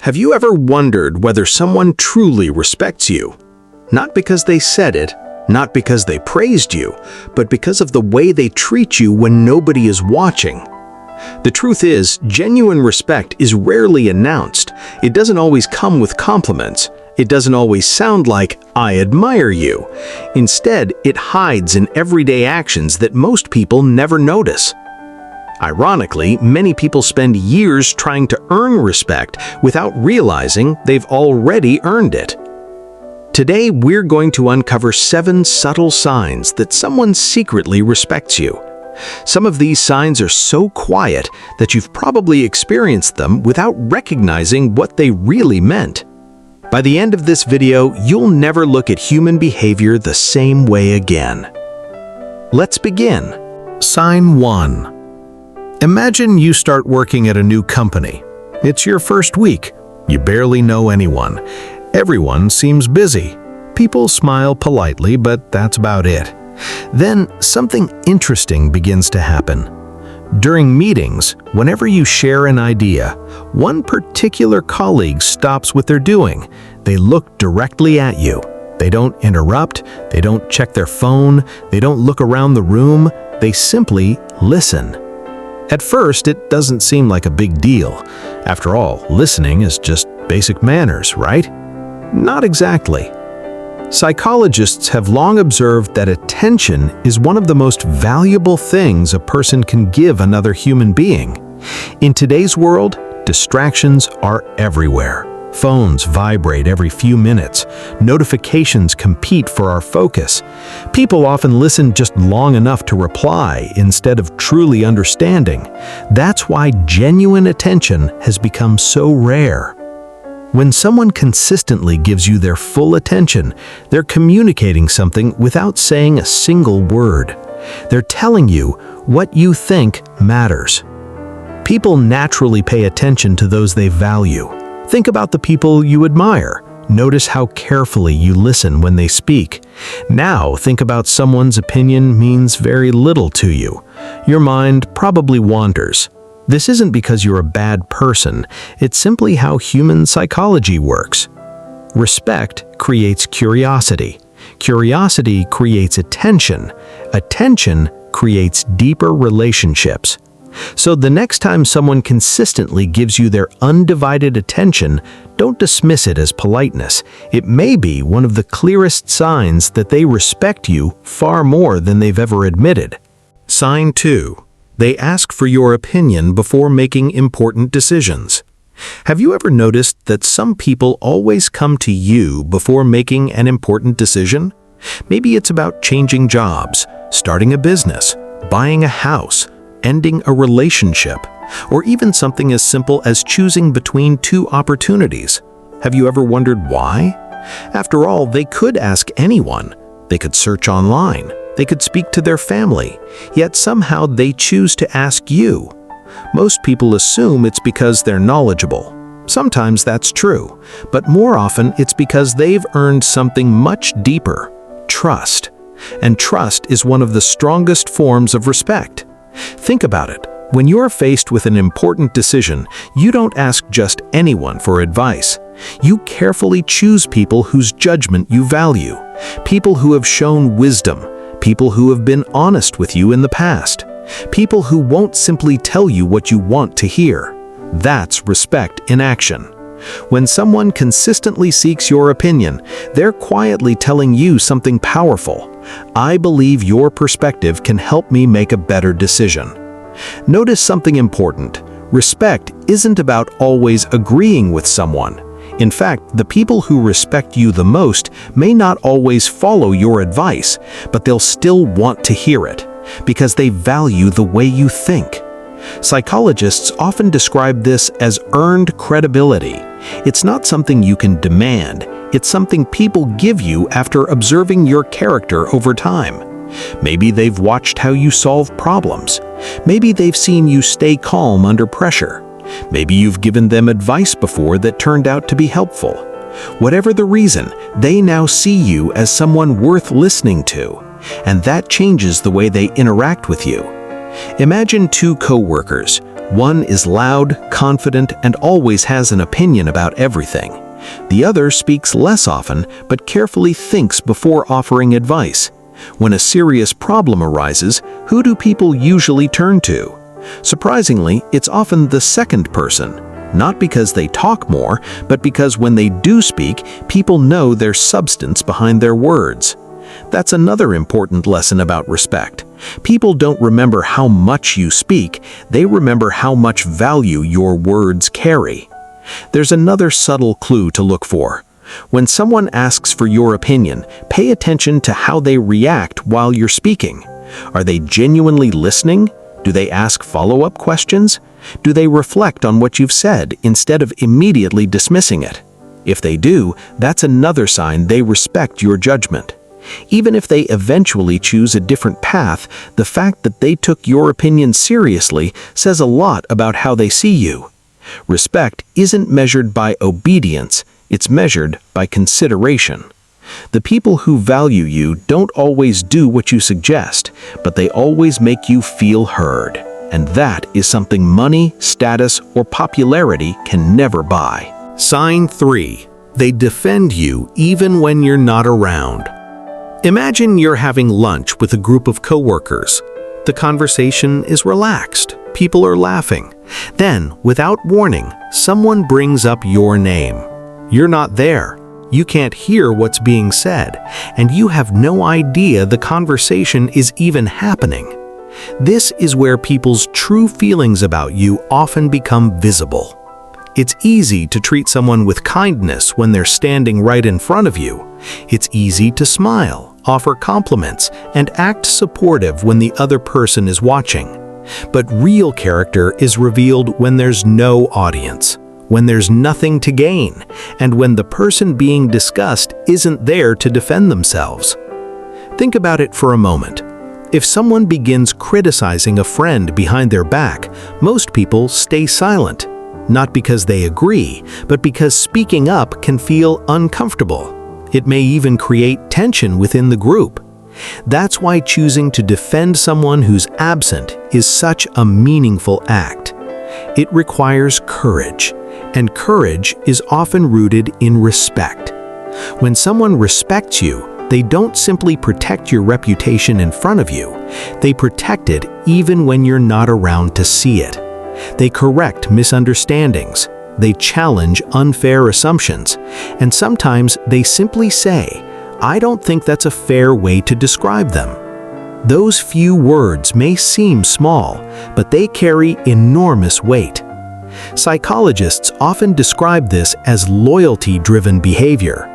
Have you ever wondered whether someone truly respects you? Not because they said it, not because they praised you, but because of the way they treat you when nobody is watching. The truth is, genuine respect is rarely announced. It doesn't always come with compliments. It doesn't always sound like, "I admire you." Instead, it hides in everyday actions that most people never notice. Ironically, many people spend years trying to earn respect without realizing they've already earned it. Today, we're going to uncover 7 subtle signs that someone secretly respects you. Some of these signs are so quiet that you've probably experienced them without recognizing what they really meant. By the end of this video, you'll never look at human behavior the same way again. Let's begin. Sign 1. Imagine you start working at a new company. It's your first week. You barely know anyone. Everyone seems busy. People smile politely, but that's about it. Then something interesting begins to happen. During meetings, whenever you share an idea, one particular colleague stops what they're doing. They look directly at you. They don't interrupt, they don't check their phone, they don't look around the room, they simply listen. At first, it doesn't seem like a big deal. After all, listening is just basic manners, right? Not exactly. Psychologists have long observed that attention is one of the most valuable things a person can give another human being. In today's world, distractions are everywhere. Phones vibrate every few minutes. Notifications compete for our focus. People often listen just long enough to reply instead of truly understanding. That's why genuine attention has become so rare. When someone consistently gives you their full attention, they're communicating something without saying a single word. They're telling you what you think matters. People naturally pay attention to those they value. Think about the people you admire. Notice how carefully you listen when they speak. Now think about someone's opinion means very little to you. Your mind probably wanders. This isn't because you're a bad person, it's simply how human psychology works. Respect creates curiosity. Curiosity creates attention. Attention creates deeper relationships. So the next time someone consistently gives you their undivided attention, don't dismiss it as politeness. It may be one of the clearest signs that they respect you far more than they've ever admitted. Sign 2. They ask for your opinion before making important decisions. Have you ever noticed that some people always come to you before making an important decision? Maybe it's about changing jobs, starting a business, buying a house, ending a relationship, or even something as simple as choosing between 2 opportunities. Have you ever wondered why? After all, they could ask anyone. They could search online. They could speak to their family, yet somehow they choose to ask you. Most people assume it's because they're knowledgeable. Sometimes that's true, but more often it's because they've earned something much deeper: trust. And trust is one of the strongest forms of respect. Think about it. When you're faced with an important decision, you don't ask just anyone for advice. You carefully choose people whose judgment you value, people who have shown wisdom, people who have been honest with you in the past, people who won't simply tell you what you want to hear. That's respect in action. When someone consistently seeks your opinion, they're quietly telling you something powerful. I believe your perspective can help me make a better decision. Notice something important. Respect isn't about always agreeing with someone. In fact, the people who respect you the most may not always follow your advice, but they'll still want to hear it, because they value the way you think. Psychologists often describe this as earned credibility. It's not something you can demand, it's something people give you after observing your character over time. Maybe they've watched how you solve problems. Maybe they've seen you stay calm under pressure. Maybe you've given them advice before that turned out to be helpful. Whatever the reason, they now see you as someone worth listening to, and that changes the way they interact with you. Imagine 2 co-workers. One is loud, confident, and always has an opinion about everything. The other speaks less often, but carefully thinks before offering advice. When a serious problem arises, who do people usually turn to? Surprisingly, it's often the second person. Not because they talk more, but because when they do speak, people know there's substance behind their words. That's another important lesson about respect. People don't remember how much you speak, they remember how much value your words carry. There's another subtle clue to look for. When someone asks for your opinion, pay attention to how they react while you're speaking. Are they genuinely listening? Do they ask follow-up questions? Do they reflect on what you've said instead of immediately dismissing it? If they do, that's another sign they respect your judgment. Even if they eventually choose a different path, the fact that they took your opinion seriously says a lot about how they see you. Respect isn't measured by obedience, it's measured by consideration. The people who value you don't always do what you suggest, but they always make you feel heard. And that is something money, status, or popularity can never buy. Sign 3. They defend you even when you're not around. Imagine you're having lunch with a group of coworkers. The conversation is relaxed. People are laughing. Then, without warning, someone brings up your name. You're not there. You can't hear what's being said, and you have no idea the conversation is even happening. This is where people's true feelings about you often become visible. It's easy to treat someone with kindness when they're standing right in front of you. It's easy to smile, offer compliments, and act supportive when the other person is watching. But real character is revealed when there's no audience, when there's nothing to gain, and when the person being discussed isn't there to defend themselves. Think about it for a moment. If someone begins criticizing a friend behind their back, most people stay silent. Not because they agree, but because speaking up can feel uncomfortable. It may even create tension within the group. That's why choosing to defend someone who's absent is such a meaningful act. It requires courage, and courage is often rooted in respect. When someone respects you, they don't simply protect your reputation in front of you. They protect it even when you're not around to see it. They correct misunderstandings. They challenge unfair assumptions. And sometimes they simply say, "I don't think that's a fair way to describe them." Those few words may seem small, but they carry enormous weight. Psychologists often describe this as loyalty-driven behavior.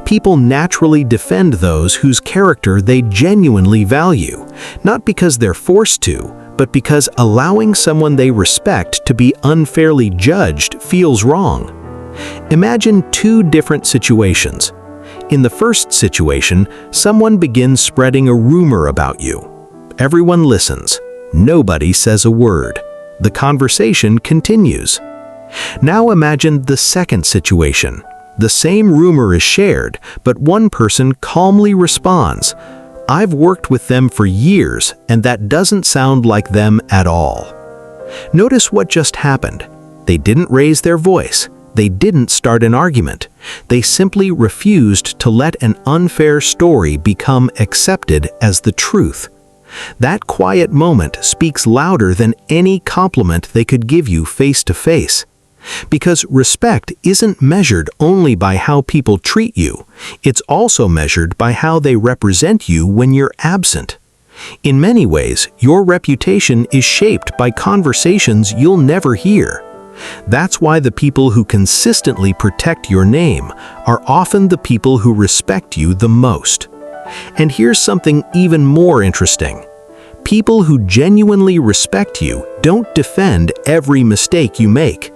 People naturally defend those whose character they genuinely value, not because they're forced to, but because allowing someone they respect to be unfairly judged feels wrong. Imagine two different situations. In the first situation, someone begins spreading a rumor about you. Everyone listens. Nobody says a word. The conversation continues. Now imagine the second situation. The same rumor is shared, but one person calmly responds, "I've worked with them for years, and that doesn't sound like them at all." Notice what just happened. They didn't raise their voice. They didn't start an argument. They simply refused to let an unfair story become accepted as the truth. That quiet moment speaks louder than any compliment they could give you face to face. Because respect isn't measured only by how people treat you, it's also measured by how they represent you when you're absent. In many ways, your reputation is shaped by conversations you'll never hear. That's why the people who consistently protect your name are often the people who respect you the most. And here's something even more interesting. People who genuinely respect you don't defend every mistake you make.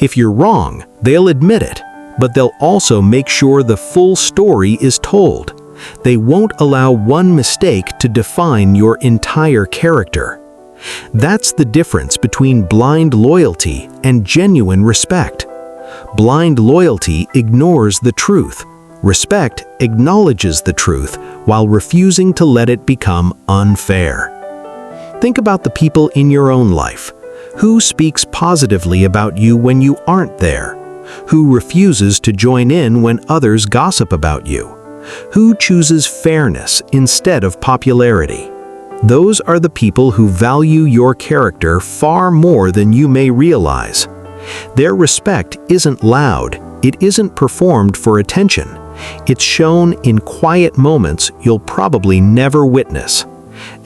If you're wrong, they'll admit it, but they'll also make sure the full story is told. They won't allow one mistake to define your entire character. That's the difference between blind loyalty and genuine respect. Blind loyalty ignores the truth. Respect acknowledges the truth while refusing to let it become unfair. Think about the people in your own life. Who speaks positively about you when you aren't there? Who refuses to join in when others gossip about you? Who chooses fairness instead of popularity? Those are the people who value your character far more than you may realize. Their respect isn't loud, it isn't performed for attention. It's shown in quiet moments you'll probably never witness.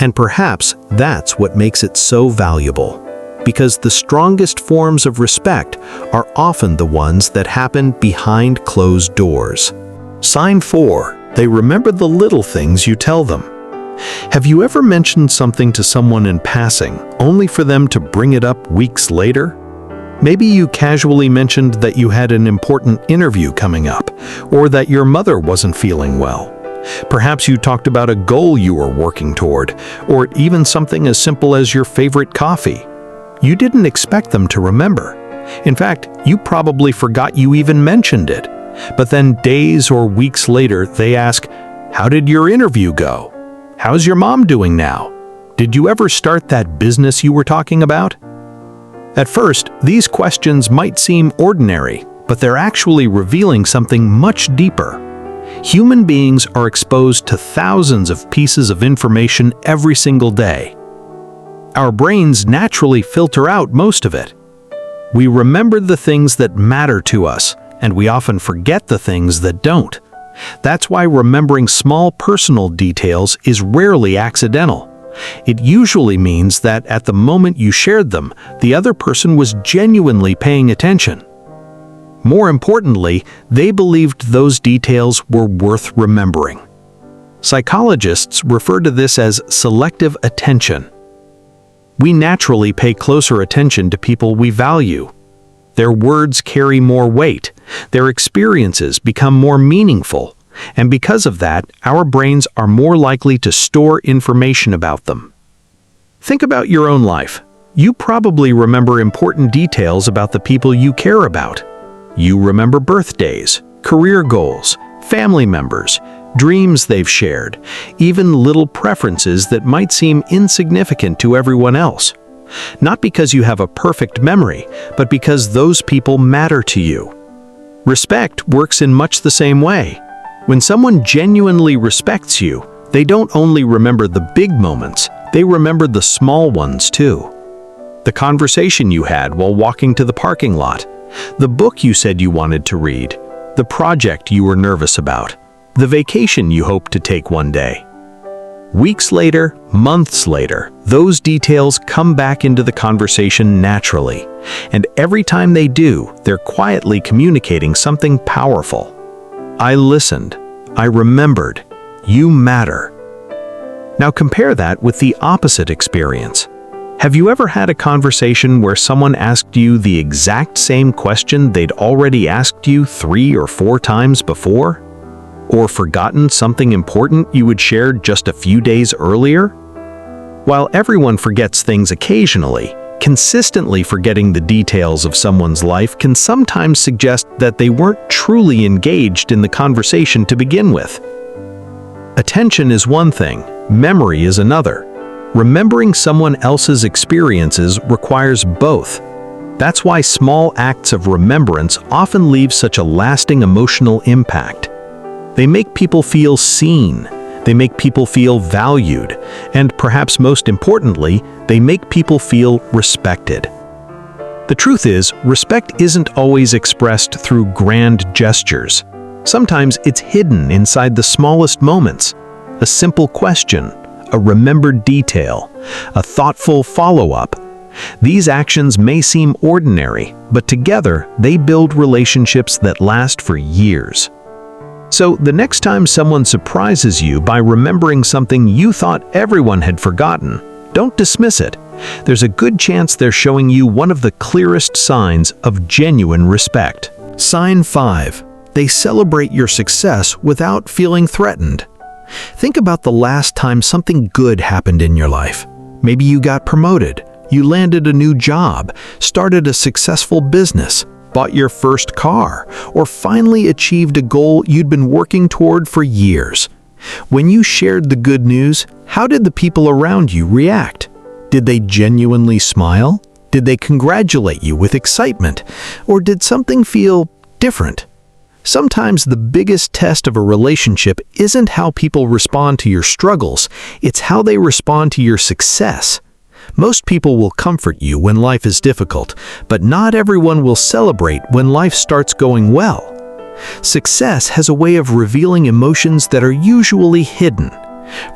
And perhaps that's what makes it so valuable. Because the strongest forms of respect are often the ones that happen behind closed doors. Sign 4. They remember the little things you tell them. Have you ever mentioned something to someone in passing, only for them to bring it up weeks later? Maybe you casually mentioned that you had an important interview coming up, or that your mother wasn't feeling well. Perhaps you talked about a goal you were working toward, or even something as simple as your favorite coffee. You didn't expect them to remember. In fact, you probably forgot you even mentioned it. But then days or weeks later, they ask, "How did your interview go? How's your mom doing now? Did you ever start that business you were talking about?" At first, these questions might seem ordinary, but they're actually revealing something much deeper. Human beings are exposed to thousands of pieces of information every single day. Our brains naturally filter out most of it. We remember the things that matter to us, and we often forget the things that don't. That's why remembering small personal details is rarely accidental. It usually means that at the moment you shared them, the other person was genuinely paying attention. More importantly, they believed those details were worth remembering. Psychologists refer to this as selective attention. We naturally pay closer attention to people we value. Their words carry more weight, their experiences become more meaningful, and because of that, our brains are more likely to store information about them. Think about your own life. You probably remember important details about the people you care about. You remember birthdays, career goals, family members, dreams they've shared, even little preferences that might seem insignificant to everyone else. Not because you have a perfect memory, but because those people matter to you. Respect works in much the same way. When someone genuinely respects you, they don't only remember the big moments, they remember the small ones too. The conversation you had while walking to the parking lot, the book you said you wanted to read, the project you were nervous about, the vacation you hoped to take one day. Weeks later, months later, those details come back into the conversation naturally, and every time they do, they're quietly communicating something powerful. I listened. I remembered. You matter. Now compare that with the opposite experience. Have you ever had a conversation where someone asked you the exact same question they'd already asked you 3 or 4 times before? Or forgotten something important you had shared just a few days earlier? While everyone forgets things occasionally, consistently forgetting the details of someone's life can sometimes suggest that they weren't truly engaged in the conversation to begin with. Attention is one thing, memory is another. Remembering someone else's experiences requires both. That's why small acts of remembrance often leave such a lasting emotional impact. They make people feel seen, they make people feel valued, and perhaps most importantly, they make people feel respected. The truth is, respect isn't always expressed through grand gestures. Sometimes it's hidden inside the smallest moments. A simple question, a remembered detail, a thoughtful follow-up. These actions may seem ordinary, but together they build relationships that last for years. So the next time someone surprises you by remembering something you thought everyone had forgotten, don't dismiss it. There's a good chance they're showing you one of the clearest signs of genuine respect. Sign 5. They celebrate your success without feeling threatened. Think about the last time something good happened in your life. Maybe you got promoted, you landed a new job, started a successful business, bought your first car, or finally achieved a goal you'd been working toward for years. When you shared the good news, how did the people around you react? Did they genuinely smile? Did they congratulate you with excitement? Or did something feel different? Sometimes the biggest test of a relationship isn't how people respond to your struggles, it's how they respond to your success. Most people will comfort you when life is difficult, but not everyone will celebrate when life starts going well. Success has a way of revealing emotions that are usually hidden.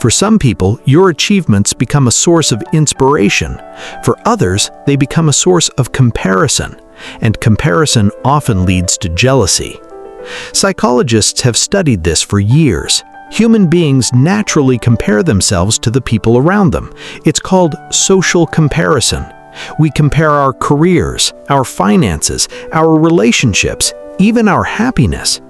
For some people, your achievements become a source of inspiration. For others, they become a source of comparison, and comparison often leads to jealousy. Psychologists have studied this for years. Human beings naturally compare themselves to the people around them. It's called social comparison. We compare our careers, our finances, our relationships, even our happiness.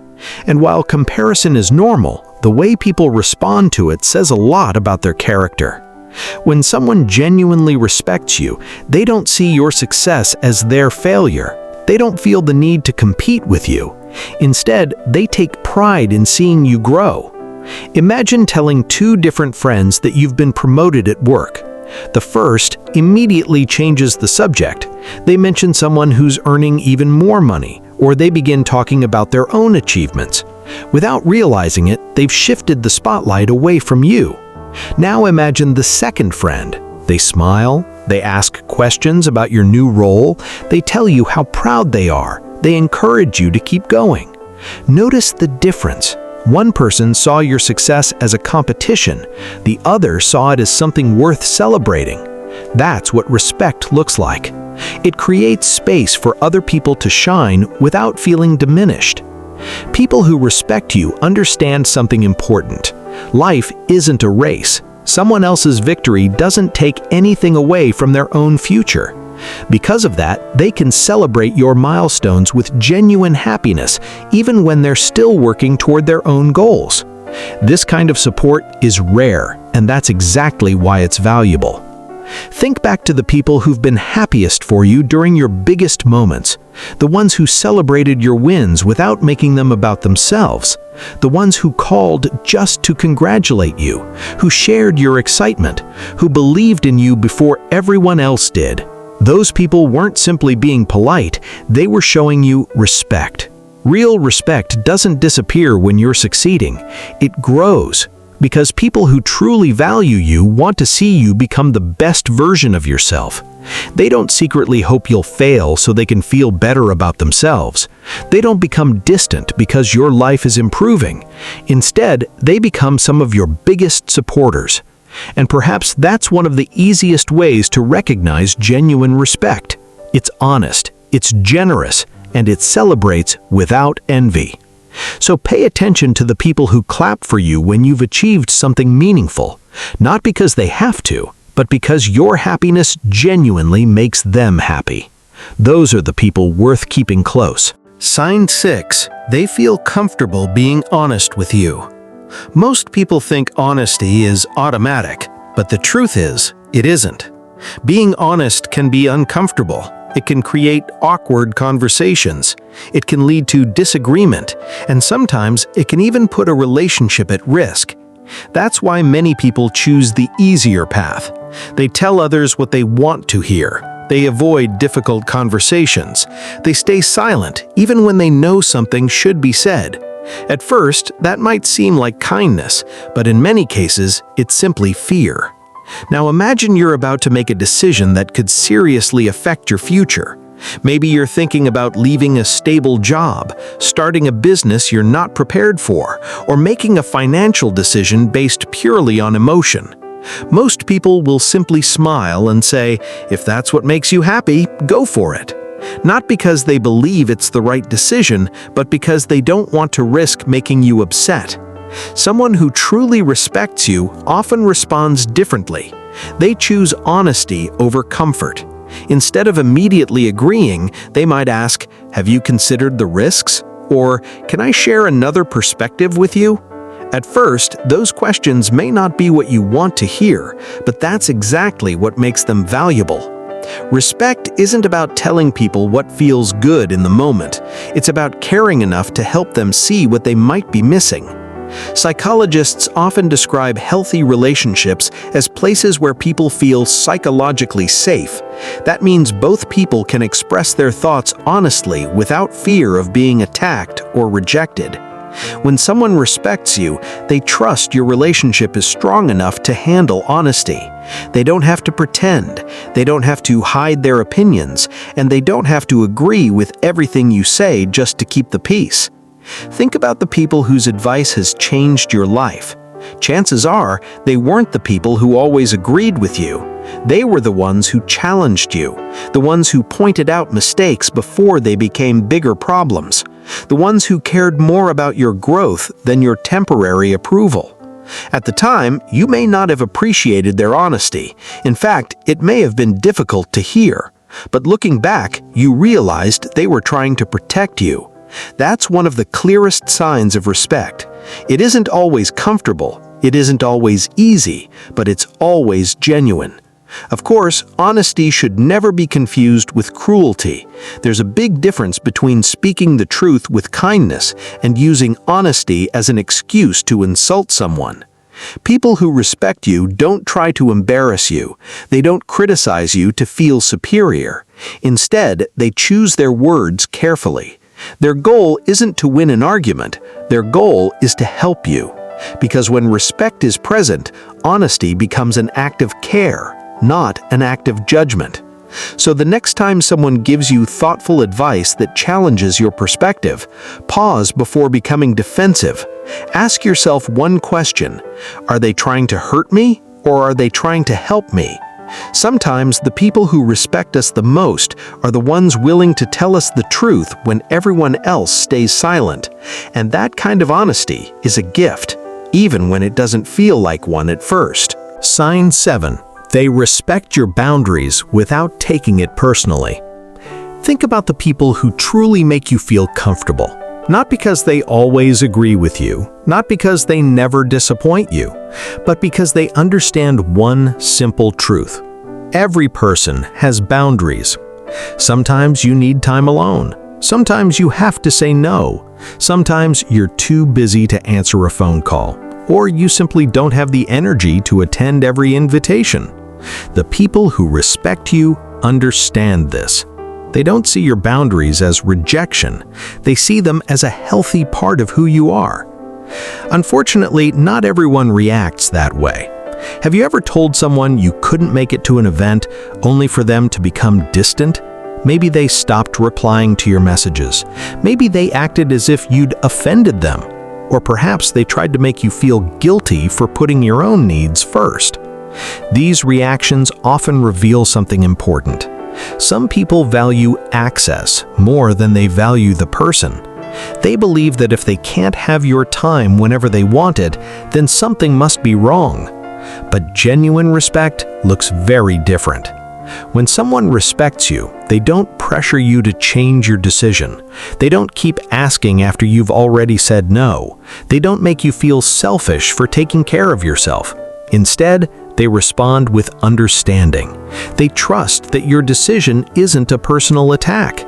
And while comparison is normal, the way people respond to it says a lot about their character. When someone genuinely respects you, they don't see your success as their failure. They don't feel the need to compete with you. Instead, they take pride in seeing you grow. Imagine telling two different friends that you've been promoted at work. The first immediately changes the subject. They mention someone who's earning even more money, or they begin talking about their own achievements. Without realizing it, they've shifted the spotlight away from you. Now imagine the second friend. They smile, they ask questions about your new role, they tell you how proud they are, they encourage you to keep going. Notice the difference. One person saw your success as a competition, the other saw it as something worth celebrating. That's what respect looks like. It creates space for other people to shine without feeling diminished. People who respect you understand something important. Life isn't a race. Someone else's victory doesn't take anything away from their own future. Because of that, they can celebrate your milestones with genuine happiness, even when they're still working toward their own goals. This kind of support is rare, and that's exactly why it's valuable. Think back to the people who've been happiest for you during your biggest moments, the ones who celebrated your wins without making them about themselves, the ones who called just to congratulate you, who shared your excitement, who believed in you before everyone else did. Those people weren't simply being polite, they were showing you respect. Real respect doesn't disappear when you're succeeding, it grows. Because people who truly value you want to see you become the best version of yourself. They don't secretly hope you'll fail so they can feel better about themselves. They don't become distant because your life is improving. Instead, they become some of your biggest supporters. And perhaps that's one of the easiest ways to recognize genuine respect. It's honest, it's generous, and it celebrates without envy. So pay attention to the people who clap for you when you've achieved something meaningful, not because they have to, but because your happiness genuinely makes them happy. Those are the people worth keeping close. Sign 6. They feel comfortable being honest with you. Most people think honesty is automatic, but the truth is, it isn't. Being honest can be uncomfortable. It can create awkward conversations. It can lead to disagreement, and sometimes it can even put a relationship at risk. That's why many people choose the easier path. They tell others what they want to hear. They avoid difficult conversations. They stay silent even when they know something should be said. At first, that might seem like kindness, but in many cases, it's simply fear. Now imagine you're about to make a decision that could seriously affect your future. Maybe you're thinking about leaving a stable job, starting a business you're not prepared for, or making a financial decision based purely on emotion. Most people will simply smile and say, if that's what makes you happy, go for it. Not because they believe it's the right decision, but because they don't want to risk making you upset. Someone who truly respects you often responds differently. They choose honesty over comfort. Instead of immediately agreeing, they might ask, "Have you considered the risks?" Or, "Can I share another perspective with you?" At first, those questions may not be what you want to hear, but that's exactly what makes them valuable. Respect isn't about telling people what feels good in the moment. It's about caring enough to help them see what they might be missing. Psychologists often describe healthy relationships as places where people feel psychologically safe, That means both people can express their thoughts honestly without fear of being attacked or rejected. When someone respects you, they trust your relationship is strong enough to handle honesty. They don't have to pretend, they don't have to hide their opinions, and they don't have to agree with everything you say just to keep the peace. Think about the people whose advice has changed your life. Chances are they weren't the people who always agreed with you. They were the ones who challenged you, the ones who pointed out mistakes before they became bigger problems, the ones who cared more about your growth than your temporary approval. At the time, you may not have appreciated their honesty. In fact, it may have been difficult to hear. But looking back, you realized they were trying to protect you. That's one of the clearest signs of respect. It isn't always comfortable, it isn't always easy, but it's always genuine. Of course, honesty should never be confused with cruelty. There's a big difference between speaking the truth with kindness and using honesty as an excuse to insult someone. People who respect you don't try to embarrass you. They don't criticize you to feel superior. Instead, they choose their words carefully. Their goal isn't to win an argument. Their goal is to help you. Because when respect is present, honesty becomes an act of care, not an act of judgment. So the next time someone gives you thoughtful advice that challenges your perspective, pause before becoming defensive. Ask yourself one question: are they trying to hurt me, or are they trying to help me? Sometimes the people who respect us the most are the ones willing to tell us the truth when everyone else stays silent. And that kind of honesty is a gift, even when it doesn't feel like one at first. Sign 7. They respect your boundaries without taking it personally. Think about the people who truly make you feel comfortable. Not because they always agree with you, not because they never disappoint you, but because they understand one simple truth. Every person has boundaries. Sometimes you need time alone. Sometimes you have to say no. Sometimes you're too busy to answer a phone call, or you simply don't have the energy to attend every invitation. The people who respect you understand this. They don't see your boundaries as rejection. They see them as a healthy part of who you are. Unfortunately, not everyone reacts that way. Have you ever told someone you couldn't make it to an event only for them to become distant? Maybe they stopped replying to your messages. Maybe they acted as if you'd offended them. Or perhaps they tried to make you feel guilty for putting your own needs first. These reactions often reveal something important. Some people value access more than they value the person. They believe that if they can't have your time whenever they want it, then something must be wrong. But genuine respect looks very different. When someone respects you, they don't pressure you to change your decision. They don't keep asking after you've already said no. They don't make you feel selfish for taking care of yourself. Instead, they respond with understanding. They trust that your decision isn't a personal attack.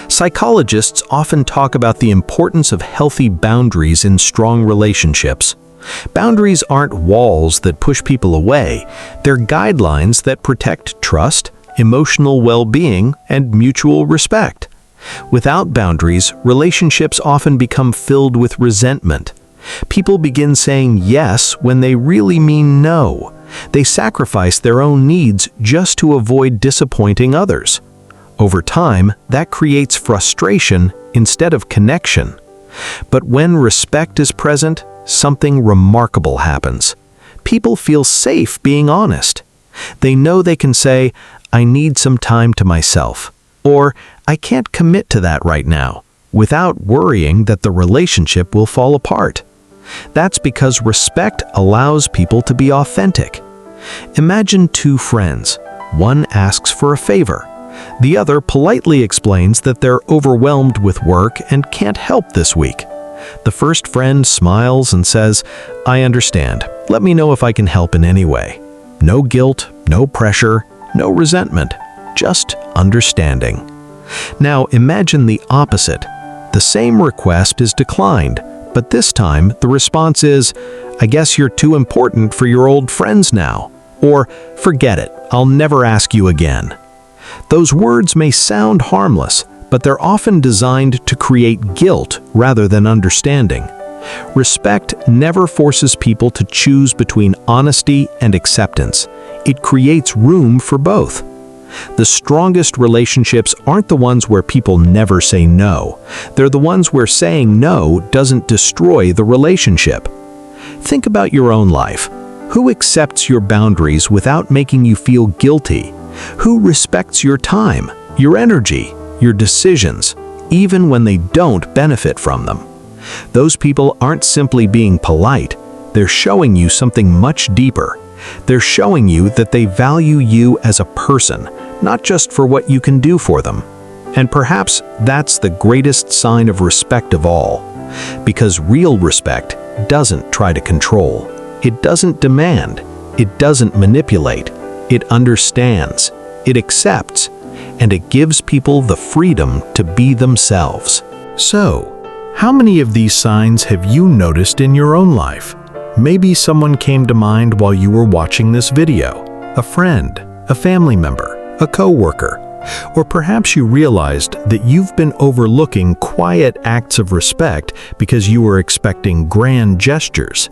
Psychologists often talk about the importance of healthy boundaries in strong relationships. Boundaries aren't walls that push people away. They're guidelines that protect trust, emotional well-being, and mutual respect. Without boundaries, relationships often become filled with resentment. People begin saying yes when they really mean no. They sacrifice their own needs just to avoid disappointing others. Over time, that creates frustration instead of connection. But when respect is present, something remarkable happens. People feel safe being honest. They know they can say, "I need some time to myself," or "I can't commit to that right now," without worrying that the relationship will fall apart. That's because respect allows people to be authentic. Imagine two friends. One asks for a favor. The other politely explains that they're overwhelmed with work and can't help this week. The first friend smiles and says, "I understand. Let me know if I can help in any way." No guilt, no pressure, no resentment, just understanding. Now imagine the opposite. The same request is declined, but this time the response is, "I guess you're too important for your old friends now," or "Forget it, I'll never ask you again." Those words may sound harmless, but they're often designed to create guilt rather than understanding. Respect never forces people to choose between honesty and acceptance. It creates room for both. The strongest relationships aren't the ones where people never say no. They're the ones where saying no doesn't destroy the relationship. Think about your own life. Who accepts your boundaries without making you feel guilty? Who respects your time, your energy, your decisions, even when they don't benefit from them? Those people aren't simply being polite. They're showing you something much deeper. They're showing you that they value you as a person, not just for what you can do for them. And perhaps that's the greatest sign of respect of all. Because real respect doesn't try to control. It doesn't demand. It doesn't manipulate. It understands. It accepts. And it gives people the freedom to be themselves. So, how many of these signs have you noticed in your own life? Maybe someone came to mind while you were watching this video. A friend, a family member, a coworker. Or perhaps you realized that you've been overlooking quiet acts of respect because you were expecting grand gestures.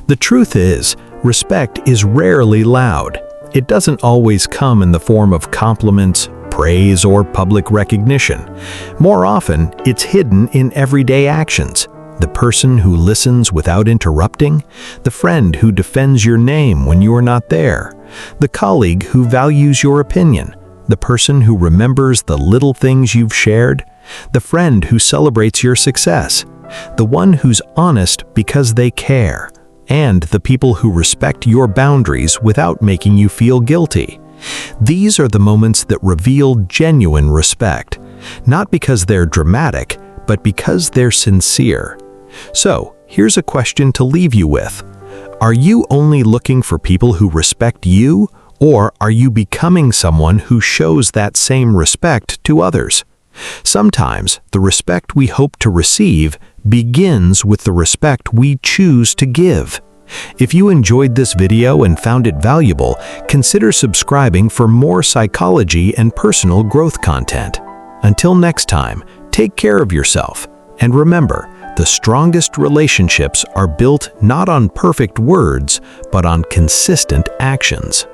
The truth is, respect is rarely loud. It doesn't always come in the form of compliments, praise, or public recognition. More often, it's hidden in everyday actions. The person who listens without interrupting, the friend who defends your name when you are not there, the colleague who values your opinion, the person who remembers the little things you've shared, the friend who celebrates your success, the one who's honest because they care, and the people who respect your boundaries without making you feel guilty. These are the moments that reveal genuine respect, not because they're dramatic, but because they're sincere. So, here's a question to leave you with. Are you only looking for people who respect you, or are you becoming someone who shows that same respect to others? Sometimes, the respect we hope to receive begins with the respect we choose to give. If you enjoyed this video and found it valuable, consider subscribing for more psychology and personal growth content. Until next time, take care of yourself, and remember, the strongest relationships are built not on perfect words, but on consistent actions.